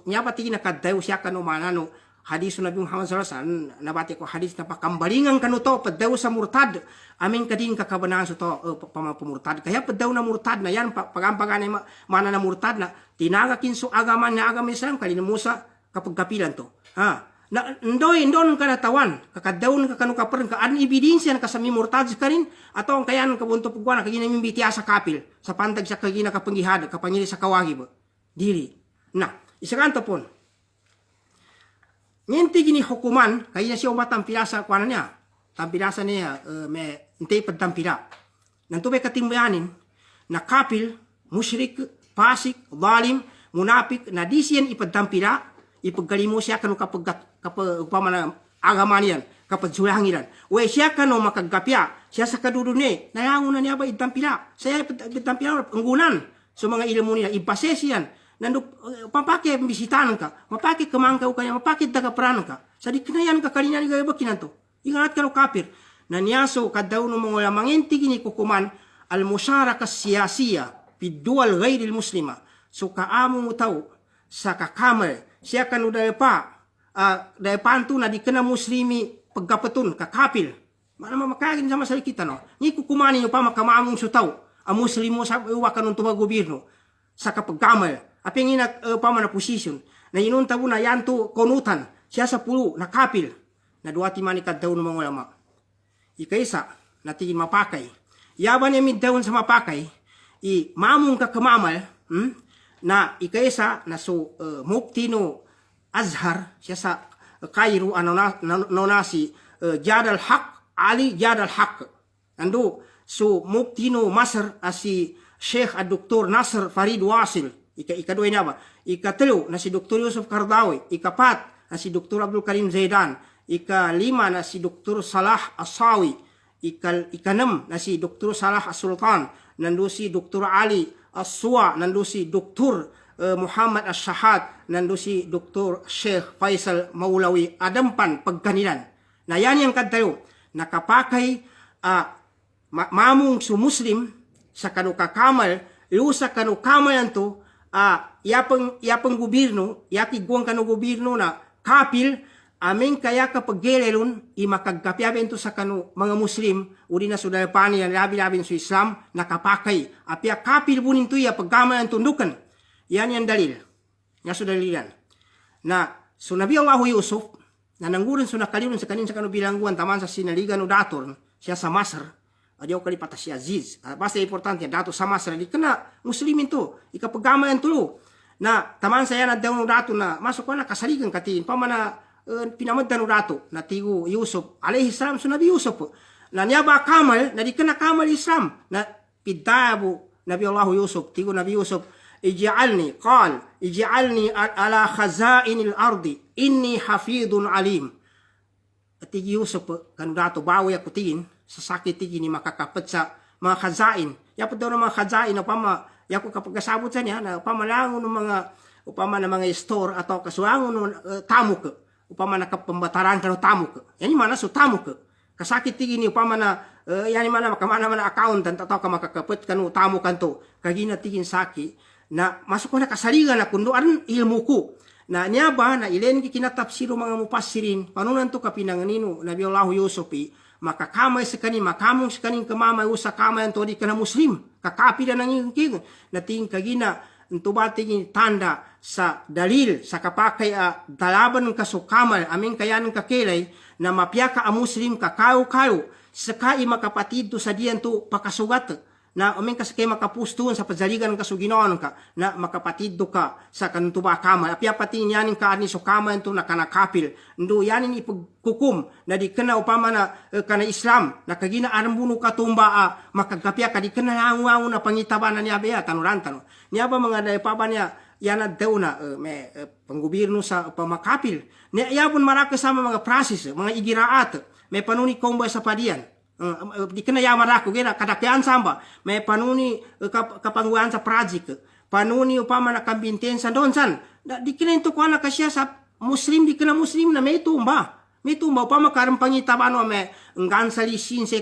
niya ba tingin nakadaw siya ka no manano, hadis na Nabi Muhammad sallallahu alaihi wasallam, nabati ko hadis na pakambalingan ka no to, padaw sa murtad, amin ka din kakabanaan sa to, pamapumurtad. Kaya padaw na murtad na yan, pagampaganay mana na murtad na, tinagakin so agaman na agam Islam, kalinamusa kapag kapilan to. Na ndon ka natawan kakadawn ka kanu kapereng ka an ebidensya ka sa mimurtad ka rin atau ang kayan ka bunto pugwana ka ginang mimbitiya sa kapil sa pantag sa kagina ka panggihad ka pangili sa kawagi ba dili na isa kanto pon ngenti gini hukuman kaya siya umatang pilasa kuana niya tampilasa niya me intay padtampila nanto be katimbayanin na kapil musyrik fasik zalim munafik na disiyan ipadtampila ipagkalimo siya kanu kapag upamana agama niyan kapag sulangiran we siya kanu makagkapya siya sa kadudune nayangunan niya ba itampila saya itampila anggunan so mga ilmu nila ipasesiyan nando papake bisitanan ka mapake kamangka kanya mapake tagapranan ka sa dikinayan ka kalinya ni gayba kinanto ingat kanu kapir na niyaso kadaw no mga lamangenti gini kukuman al musharaka siyasiya fi dual ghairil muslima so kaamo mo taw sa kakamel siya kanu dahil panto na di ka na muslimi pagkapatun, kakapil. Mana mamakagin sama sa kita no. Ni kukumanin nyo pa makamamong sutaw. Ang muslimo sa iwa kanong tuwa gobyerno. Sa kapagkamal. Aping ina pa na posisyon. Na inunta mo na yan to konutan. Siya sa pulo, nakapil. Na duwati manikad daw ng mga ulama. Ikaisa, natingin mapakay. Yaban niya middawn sa mapakay. Mamong kakamamal. Na ikaisa na so mukti no Azhar siya sa Cairo nasi Jad al-Haq Ali Jad al-Haq ando so mukti no Masr si Sheikh Dr. Nasr Farid Wasil ikaduay na ba ikatlo na si Dr. Yusuf Qardawi ikapat na si Dr. Abdul Karim Zaidan ikalima na si Dr. Salah Asawi ikanam na si Dr. Salah As-Sultan nando si Dr. Ali As-Suwa nando si Dr. Muhammad As-Shahad nando si Dr. Sheikh Faisal Maulawi adampan pagkanilan na yan yung kadtayo nakapakay mamong su muslim sa kanukakamal sa kanukamalan to yapang gobyerno yakiguang kanu gobyerno na kapil aming kaya kapag gelelun imakagkapyaben to sa kanu mga muslim uri na sudal pani yan labi-labin sa Islam nakapakay apya kapil bunin to ya pagkamalan tundukan yan yan dalil nga sudalilan na so Nabi Allah Yusuf na nanggurin so nakalimun sa kanin sa kanu bilangguan taman sa sinaligan o dator siya sa Masr adiyaw kalipata si Aziz basta importante dato sa Masr di kana muslimin to ikapagkamalan tulo na taman sa yan daw no dato na masok na kasaligan katiin pamana pinamadan dato na tigo Yusuf alaihi salam so Nabi Yusuf na niya ba kamal na di kena kamal Islam na pidabu Nabi Allah Yusuf tigo Nabi Yusuf ij'alni ala khazainil ardi inni hafidun alim. Tigi Yusuf kan dato bawi ako tingin sa sakit tigi ni makakapat sa mga khazain. Yapo daw ng mga khazain upama yapo kapag kasabot sa niya na pamalangon ng mga upama na mga store atau kasuangon ng tamuk upama nakapambataran ka ng tamuk. Yan yung mana so tamuk. Kasakit tigi ni upama na yan mana makamana man accountant atau ka makakapit kanu tamu kanto kagina tigin saki na masuk ko na kasaligan na kundo aron ilmu ko na niya ba na ilen ki kinatapsiro mga mupassirin panunan to kapinanganino Nabi Allah Yusufi makakamay sa kani makamong sa kaning kamamay usa kamay anto di kana muslim kakapira nang king na ting kagina unto bating tanda sa dalil sa kapakay dalaban ng kasukamal aming kayanang kakilay na mapiyaka a muslim kakayo-kayo sakai makapatid to sa diyan to pakasugat na aming kasakay makapustuon sa pazaligan ng kasuginoon ka na makapatid do ka sa kantuba kamal apya pati yanin ka ani so kamal to na kanakapil ndo yanin ipagkukum na di kana upama na kana Islam na kagina arambuno ka tumba makagapya ka di kana langwango na pangitaban na niya beya tanurantan niya ba mga daypaba niya yana daw na panggobierno sa pamakapil niya yapon maraka sama mga prasis mga igiraat may panuni kombo sa padian di kena yaman ako gina kadakyan samba may panuni kapanguan sa project panuni upama na kambinten sa doon san di kena ito ko na kasya sa muslim di kena muslim na may tumba upama karang pangitabano may nggan sa lisinse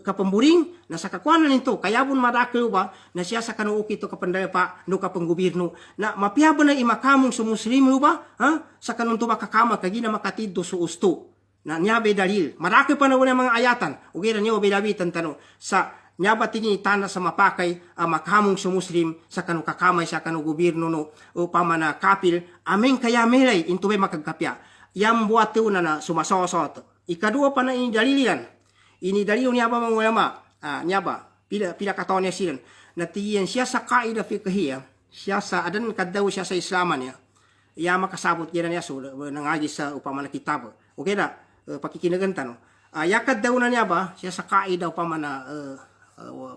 kapamburing na sa kakuanan nito kaya pun madakil ba na siya sa kanuuki to kapandaya pa no kapanggobierno na mapiyaba na imakamong sa muslim ba sa kanunto ba kakama kagina makatiddo su usto na nyabe dalil maraki pa na mga ayatan ugira niyo bilabitan tanong sa nyaba tini tanda sa mapakay makamong sa muslim sa kanu kakamay sa kanu gobyerno no upama na kapil ameng kaya melay into may makagkapya yang buat na sumasosot ikadua pa na ini dalilian ini dalil nyaba mga ulama nyaba pila kataon niya silan na tiyan siya sa kaida fiqhiyya siya sa adan kadaw siya sa islaman niya iya makasabot yan niya so nangagi sa upama na kitab okay na pakikinagantan yakad daw na niya ba siya sa kaida upama na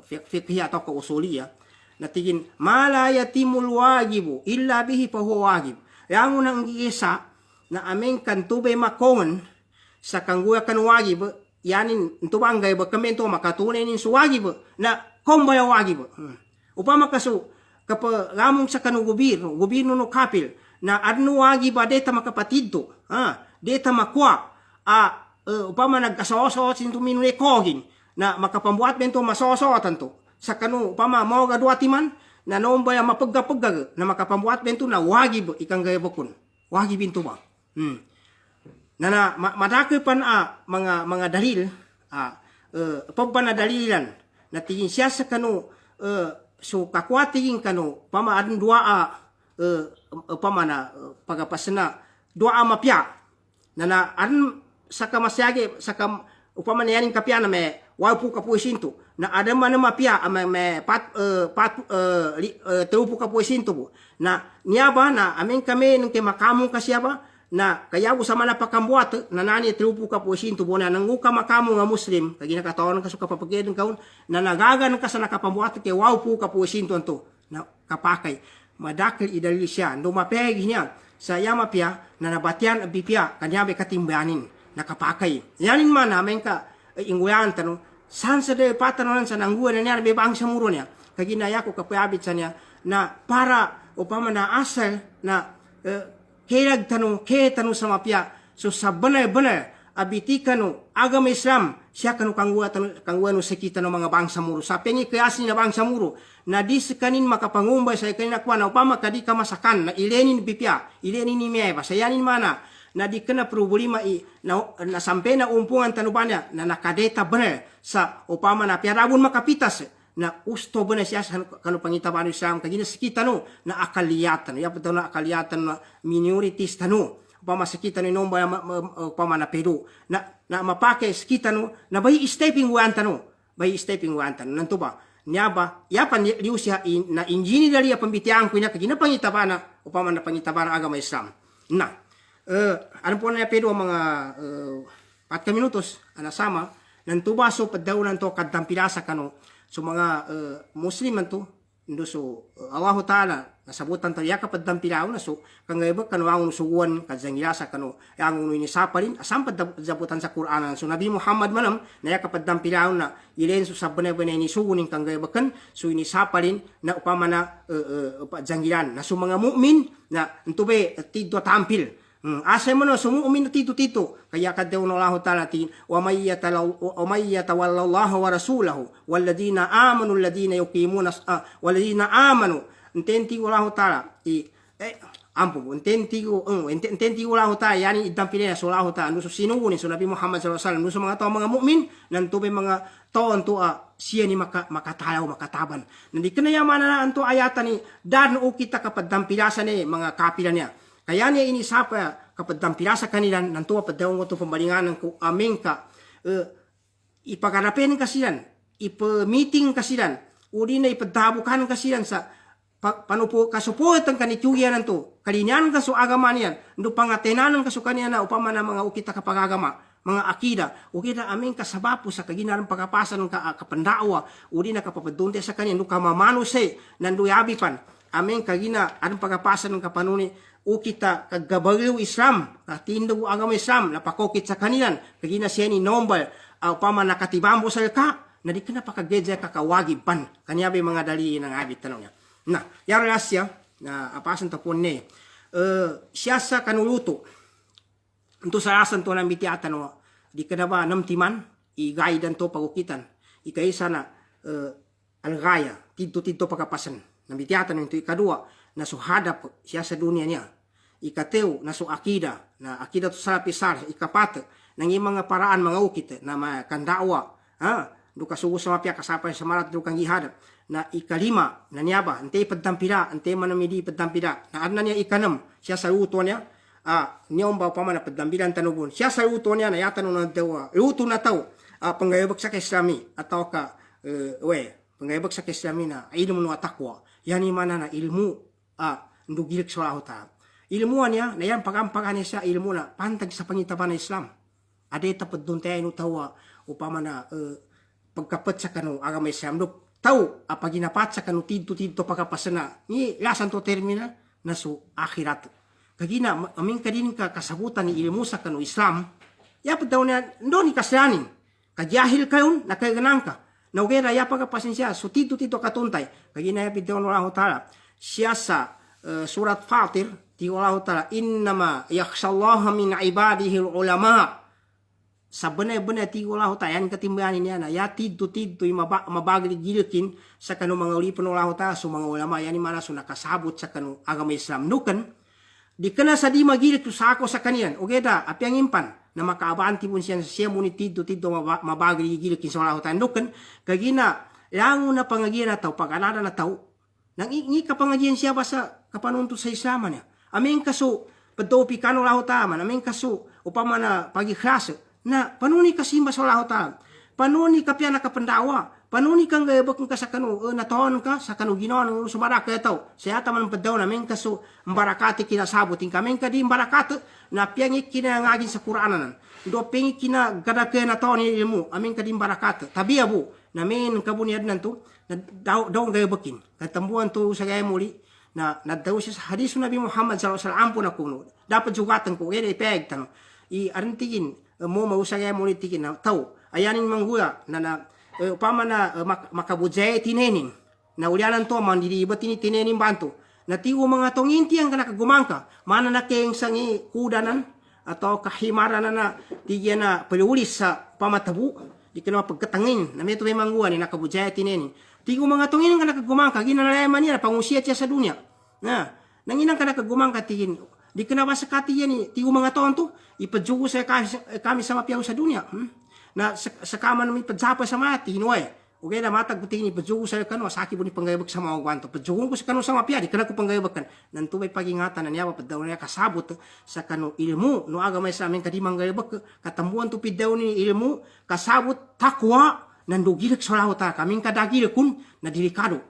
fiqhiyya atau kausuliya na tigin malayatimul wajibu illa bihi fa huwa wajib yang unang giisa na aming kantubay makongan sa kangguya kan wajib yanin ntubangay ba kami ito makatunay nin su wajib na kombaya wajib upama kaso kapag lamong sa kanu gobyerno no kapil na adno wajib deta makapatid to deta makwa upama nagkasoso sinto minune kogin na makapambuat bento masosotan to sa kanu upama mo gaduati man na nombay mapagkapagag na makapambuat bento na wajib ikang gayabokon wajib into ba na madaki pan mga dalil pagpana dalilan na tingin siya sa kanu so kakwatingin kanu pama adun dua pama na pagapasna dua mapya na adun sa kamasyage sa upama na yaning kapya na may wapu kapuisinto na ada man mapya may teupu kapuisinto na niya ba na amin kami nung kay makamong kasya ba na kaya usama na pakambuat na nani teupu kapuisinto bo na nanguka makamong nga muslim kagina katawan ka so kapapagedeng kaun na nagagan ka sa nakapambuat kay wapu kapuisinto anto na kapakay madakil idali siya ndo mapegi niya sa yamapya na nabatian abipya kanya be katimbanin nakapakay yanin man namin ka inguyan tanong san sa de patanon sa nangguan niya be bang samuro niya kaginaya ko kapayabit sa niya na para upama na asal na kailag tanong sa mapya so sa banay abiti kanu agama Islam siya kanu kangguan no sekita no mga bangsa muro sa pengi kayasi na bangsa muro na di kanin makapangumbay sa kanina kwa na upama kadi ka masakan na ilenin bipya ilenin ni meba sayanin mana na di kana problema na sampai na umpungan tanubanya na nakadeta benar sa upama na piarabun makapitas na usto benar siya kanu pangitabano Islam kagina sekita no na akaliyatan ya betul na akaliyatan na minorities tanu upama sekita no nomba upama na Peru na mapake sekita no na bay stepping wan tanu nanto ba niya ba yapan liu siya na injini dali pambitiang ko niya kagina pangitabana upama na pangitabana agama Islam na ano po na Pedro mga 4 minutos anasama nantuba so padaw nanto kadang pilasa kano so mga muslim nanto ndo so Allah Ta'ala nasabutan tayo kapag dampilaw na so kangayba kano ang suguan kadzangilasa kano ang ini saparin asam padabutan sa Quran so Nabi Muhammad manam na kapag dampilaw na ilen so sabana-bana ini sugunin kangayba kan so ini saparin na upama na janggilan na so mga mu'min na ntube tiddo tampil asa mo na sumuumin na tito kaya kadaw ng Allah Ta'ala tin wa may yatawalla Allah wa rasulahu walladina amanu alladina yuqimuna walladina amanu intenti Allah Ta'ala intenti Allah Ta'ala yani idampile so Allah Ta'ala no sinuuni so Nabi Muhammad sallallahu alaihi wasallam no mga tao mga mu'min nantube mga taon to siya ni makatalaw makataban nandi kanayaman na anto ayatan ni dan o kita kapag dampilasa ni mga kapila niya kaya niya inisapa kapag dampilasa kanilan nantuwa padawang ito pembalinganan ko aming ka ipagarapin kasilan ipamiting kasilan uli na ipadabukan kasilan sa panupo kasuputan kanitugyan nanto kalinyan kaso agama niyan ndo pangatenanan kaso kaniya na upama na mga ukita kapag agama mga akida ukita aming kasabapo sa kaginaran pagkapasan ka kapandawa uli na kapapadunte sa kaniya ndo kamamanuse nando yabipan aming kagina anong pagkapasan ng kapanuni o kita kagabaliw Islam katindaw agama Islam napakokit sa kanilan kagina siya ni nombal upama nakatibambo sa ka na di ka na pakagedya kakawagib pan kanyabi mga dali ng abit tanong niya na yara siya na apasan tapon ni siya sa kanuluto ito sa asan to ng bitiatan di ka na ba namtiman i-guidean to pagukitan ikaisa na algaya tidto pagkapasan ng bitiatan ito ikadua na suhadap siya sa dunia niya. Ikateo na su akida, na akida to sa pisar, ikapat, ng mga paraan mga ukit na kandawa, duka sugo sa mapya kasapay sa marat dukang ihadap, na ikalima, na niyaba, ante paddampida, ante manamidi paddampida, na adna niya ikanam, siya sa uto niya, niyong ba pa man na paddambidan tanubon, siya sa uto niya, na yatan na dawa, uto na tao, panggayabag sa kaislami, ataw ka, panggayabag sa kaislami na, ilmu no atakwa, yan mana na ilmu, ndugilik sa Allah Ta'ala. Ilmuan niya, na yan pagampagan niya siya, ilmu na, pantag sa pangitaban ng Islam. Ade tapod doon tayo no tawa, upama na, pagkapat sa kano, agama Islam, tao, paginapat sa kano, tidto pagkapasana, ni lasan to termina, na so akhirat. Kagina, aming kadin ka kasabutan ni ilmu sa kano Islam, yapad daw niya, doon ni kasyanin, kajahil kayon, nakaiganang ka, na ugera, yapag kapasin siya, so tidto katuntay, kagina yapid daw ng Allah Ta'ala, siya sa surat Fatir ti Allah Ta'ala innama yakhshallaha min ibadihi ulama sa benar-benar ti Allah Ta'ala yan katimbayan niya na ya tidto mabagli gilikin sa kanu mga ulipon Allah Ta'ala so mga ulama yan mana so nakasabot sa kanu agama Islam nukan di kana sa di magilit sa ako sa kaniyan ugeda apyang impan na makaabanti pun siya muni tidto mabagli gilikin sa Allah Ta'ala nukan kagina lango na pangagian na tao pag-anada na tao nang ingi kapangajian siya ba sa kapanunto sa Islam niya. Aming kaso, padopi kano laho tama, aming kaso, upama na pagikhrasa, na panuni kasimba sa laho tama, panuni kapya na kapandawa, panuni kang gayabak ka sa kanu, natoon ka sa kanu ginoon, sumarak kaya tao, saya taman padaw na aming kaso, mbarakati kinasabutin kaming kadi mbarakati, na piyangit kinangagin sa Quranan, do pingit kina gadake na taon ni ilmu, aming kadi mbarakati, tabi abu, namin kabuniad nanto, na daw gayabakin, katambuan to sa gaya muli, na daw siya sa hadis Nabi Muhammad sallallahu alaihi wasallam na kuno dapat jugatan ko kaya ipeg tanong arintigin mo mausagay mo nitikin na tao ayanin manggula na upama na makabujay tinenin na ulyanan to mandiribat ini tinenin bantu na tiwo mga tonginti ang nakagumangka mana na keng sangi kudanan atau kahimaran na tigyan na palulis sa pamatabu di kena pagkatangin na meto may manggua ni nakabujay tinenin tigo mga tungin ang nakagumangka ginalayaman niya pangusiat siya sa dunya na nanginang ka nakagumangka tigin di ka na ba sa kati yan tigo mga taon to ipadjugo sa kami sa mapiyaw sa dunya na sa kama namin ipadsapa sa mati hinuay okay na matag buting ipadjugo sa kano saki po ni panggayabag sa mga kwanto padjugo ko sa kano sa mapiya di ka na ko panggayabag kan nanto may pagingatan na niya padaw na kasabot sa kano ilmu no aga may sa amin kadimang gayabag katambuan to pidaw ni ilmu kasabot takwa nandugilik sa Allah Ta'ala kaming kadagil kun na delikado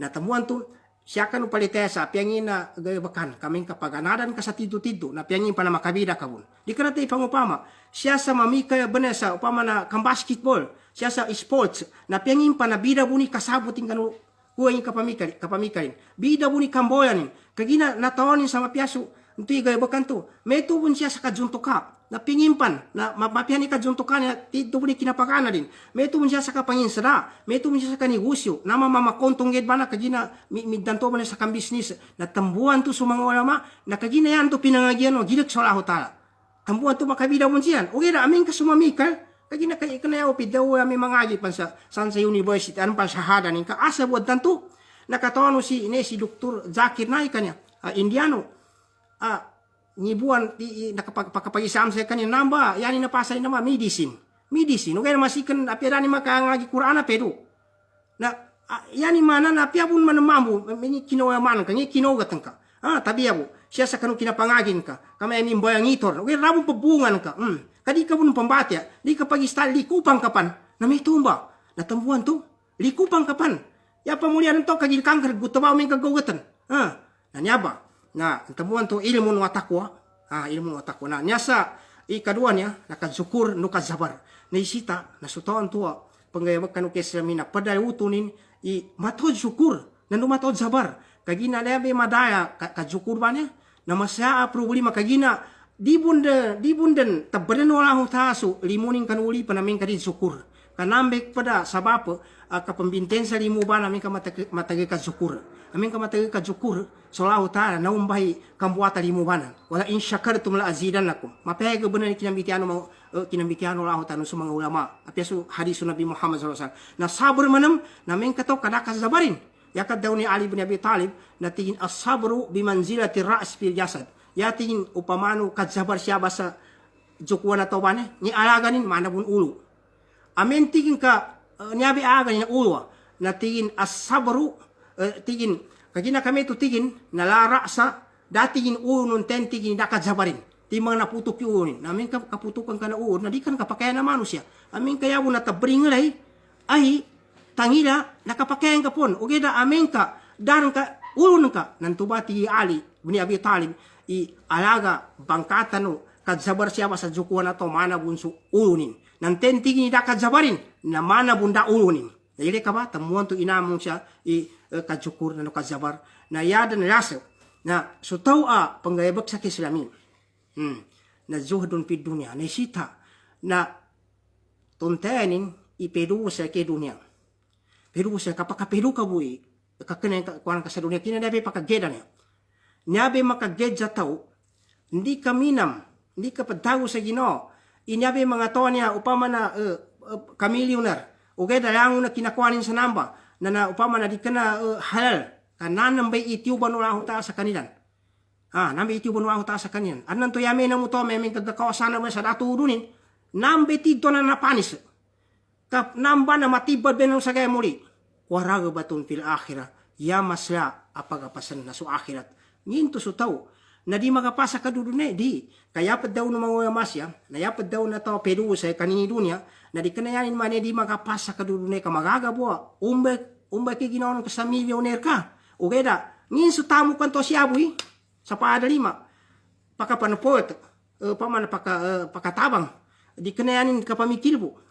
na tamuan to siya kan upalitesa piangin na gayabakan kaming kapaganadan ka sa tido-tido na piangin pa na makabida kabun. Di ka natin ipangupama. Siya sa mamikaya banesa upama na kang basketball. Siya sa sports na piangin pa na bida buni kasabutin kanu kuwain kapamikarin. Bida buni kamboyanin. Kagina natawanin sa mapiaso. Ito gayabakan to. May tubun siya sa kajuntuka. Na pingimpan, na mapihan ni kajuntukan niya, ito buni kinapakana din. May tubun siya sa kapanginsara. May tubun siya sa kanigusyo. Na mamamakontong ged ba na kagina migdanto ba na sa kambisnis. Na tambuan to sa mga ulama. Na kagina yan to pinangagyan o gilik sa Allah ta'ala. Tambuan to makabida mo siyan. O kaya amin ka sumamikal. Kagina kaya ikanayaw pidaw may mga agipan sa Sansa University. Anong pa shahada nin ka. Asa buwan tanto. Nakatawa si Dr. Zakir Naik kanya. Indiano. Ngibuan nakapag-isam sa kanya namba yani na pasay naman medicine o kaya masikan apirani makangagi Quran pedo na yani mana na piabun man mambu mini kinoya man kan kinogat ka tabi abo siya sa kanu kinapangagin ka kami ay mimbayang itor o kaya rabong pabungan ka kadi ka bun pambatya di ka pag-istal likupang kapan na may tumba natambuan to likupang kapan ya pamulian to kagil kangkar gutabaw may kagawatan nanyaba na tamuan to ilmu no takwa ilmu no takwa na nyasa ikadua niya nakazukur no kazabar na isita na sutawan to panggayabag kanu kesamina padayutunin I matod syukur na numatod zabar kagina lebe madaya kazukur ba niya na masya problema kagina di bunden tabadan wala ho taso limuning kanuli panamin kadin syukur kanambek pada sabab kapambinten sa limu ba namin ka matagay ka syukur amin ka matagay ka syukur sallahu ta'ala naumbahi kambuata limu bana wala in syakartum la azidannakum mapega benar kinambikiano Allah ta'ala sa mga ulama apya su hadis Nabi Muhammad sallallahu alaihi wasallam na sabar manam namin kataw kadaka zabarin yakad daw ni Ali bin Abi Talib na tingin as-sabru bimanzilati ra's fil jasad ya tingin upamano kadzabar siya basa jukwa na tawban ni alaganin manabun ulo amin tingin ka nyabi aga ni ulo na tingin as-sabru tingin kagina kami tu tingin nalara sa datingin ulo nun ten tingin dakadzabarin timang naputok yung namin kaputukan ka na uod na di kan kapakayan na manusia amin kaya mo natabringalay ay tangila nakapakayan ka pon o kaya amin ka darang ka ulun ka nantubati Ali bin Abi Talib I alaga bangkata no kadzabar siya sa jukuan na to mana bunso ulunin nanten tingin da kadzabarin na mana bunda ulunin dili ka ba tamuan to inamong siya kadjukur na no kadzabar na yada na lasa na sutaw panggayabak sa Islamin na zuhdun pi dunia na isita na tuntayanin ipedu sa ke dunia pedu sa kapakapedu ka bui kakene kuan ka sa dunia kina dabe pakageda niya nyabe makaged sa tao hindi ka minam hindi ka padago sa Ginoo inyabe mga tawa niya upama na kamilyoner o kaya dalango na kinakuanin sa namba na upama na di ka na halal kanan bay itiuban wala ta sa kanilan nambe iti bunwa ko ta sa kanyan. Anan to yame na mo to may kagakawasan na sa dato dunin. Nambe tito na napanis. Kap namba na matibad benong sa gaya muli. Waraga batun fil akhirah. Yamasya apagapasan na su akhirat. Nginto su tao. Na di magapasa ka dudune di. Kayapad daw ng mga yamasya. Nayapad daw na to pedu sa kanini dunya. Na di kanayanin man di magapasa ka dudune ka magagawa. Umbay kiginaw ng kasamilyoner ka. O kaya nginso tamo kanto si Abuy. Sa paada lima pakapanupot pamana pakatabang di kanayanin kapamikilbo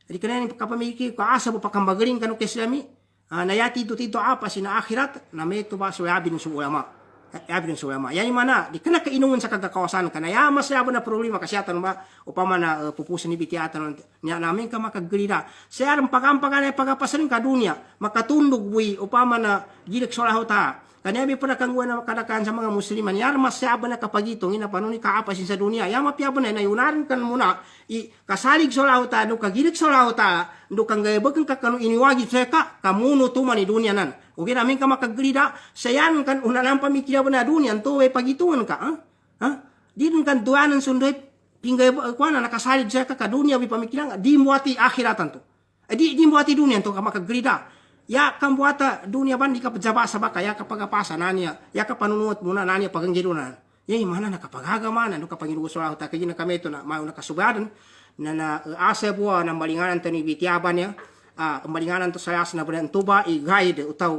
di kanayanin kapamikil ka asa bo pakambagaling kanu keslami nayati tito apa sina akhirat na meto ba so yabin su ulama yani mana di kana kainungan sa kagakawasan kana ya masyabo na problema kasyatan ba upama na pupusan ni bitiatan nya namin ka makagrida sayarang pagampagan ay pagapasan ka dunya makatundog buy upama na gilik solahu ta kanya may panakangguan na kadakaan sa mga musliman yar masyaba na kapagitong ina paano ni kaapasin sa dunia ya mapiaba na yunaran kan muna kasalig sa lauta no kagilik sa lauta no kang gayabag kang kakano iniwagi sa ka kamuno tuman ni dunia nan okay namin ka makagrida sayan kan unalang pamikira na dunia to ay pagitungan ka di dun kan duanan sundoy pinggay kuana nakasalig sa ka dunia bi pamikira di muati akhiratan to di muati dunia to ka makagrida ya kambuata dunia ban di kapajaba sa baka ya kapagapasa nanya ya kapanunuot muna nanya paganggirunan ya mana nakapagaga mana no kapangiruso ako ta kagina kami to na mao nakasubadan na asa buwa na malinganan to ni bitiaban ya malinganan to sa yas na bulan tuba i guide utaw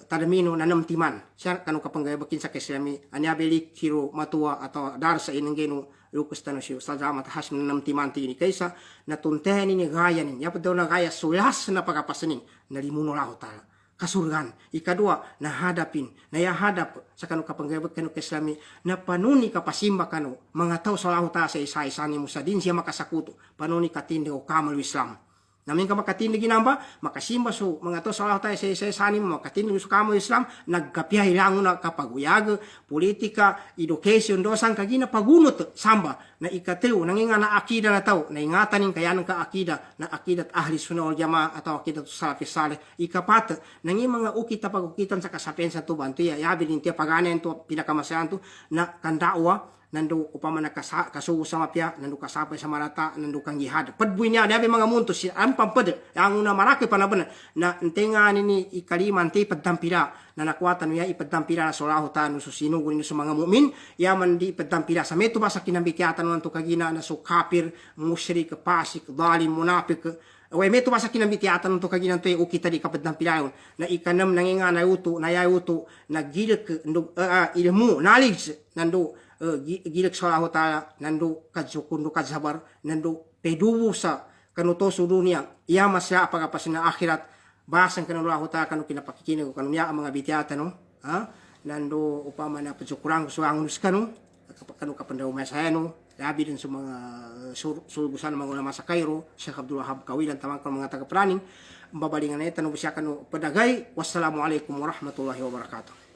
tadamino nanam timan siya kanu kapanggaya bakin sa keslami anyabelik hiro matua atau dar sa inengenu lukus tanu siyo salamat has nanam timan ti ini kaysa natuntehan ini gaya nin ya daw na gaya sulas na pagapasanin nalimuno laho tala kasurgan ikadua na hadapin na ya hadap sa kanu kapanggaya kanu keslami na panuni kapasimba kanu mga tao sa laho ta sa isa-isa ni musa din siya makasakuto panuni katindi o kamal Islam namin ka makatindi ginamba, makasimba so mga to sa tayo sa sanim makatindi so kamo Islam nagkapihay lang na kapaguyag politika education dosang kagina pagunot samba na ikateo nanginga na akida na tao na ingatan ning kayanang ka akida na akidat ahli sunnah wal jamaah atau akidat salafis saleh ikapat nangi mga ukita pagukitan sa kasapensa to bantu ya yabilin ti paganen to pinakamasayan to na kandawa nando upama na kasugo sa mapya nando kasapay sa marata nando kang jihad padbuy niya dabi mga muntos ang pampad ang una maraki panaban na tenga nini ikaliman ti paddampira na nakwatan niya ipaddampira na solaho tanu so sinugo ni sa mga mu'min yaman di ipaddampira sa meto ba sa kinambikyatan no to kagina na so kafir musyrik pasik zalim munafik Away meto ba sa kinambikyatan to kagina to ukita di kapaddampira na ikanam nanginga na uto na yauto nagilek ilmu knowledge nando gilek sa Allah Ta'ala nando kadsukundo kadsabar nando peduwo sa kanuto sa dunia iya masya pagapasin na akhirat basan kanu Allah Ta'ala kanu kinapakikini ko kanu niya ang mga bityata no nando upama na padsukurang so ang kanu kanu kapandaw masaya no labi din sa mga sulubusan ng mga ulama sa Cairo Sheikh Abdul Wahab Kawilan tamang kanu mga taga-praning babalingan na tanong siya kanu padagay wassalamu alaikum warahmatullahi wabarakatuh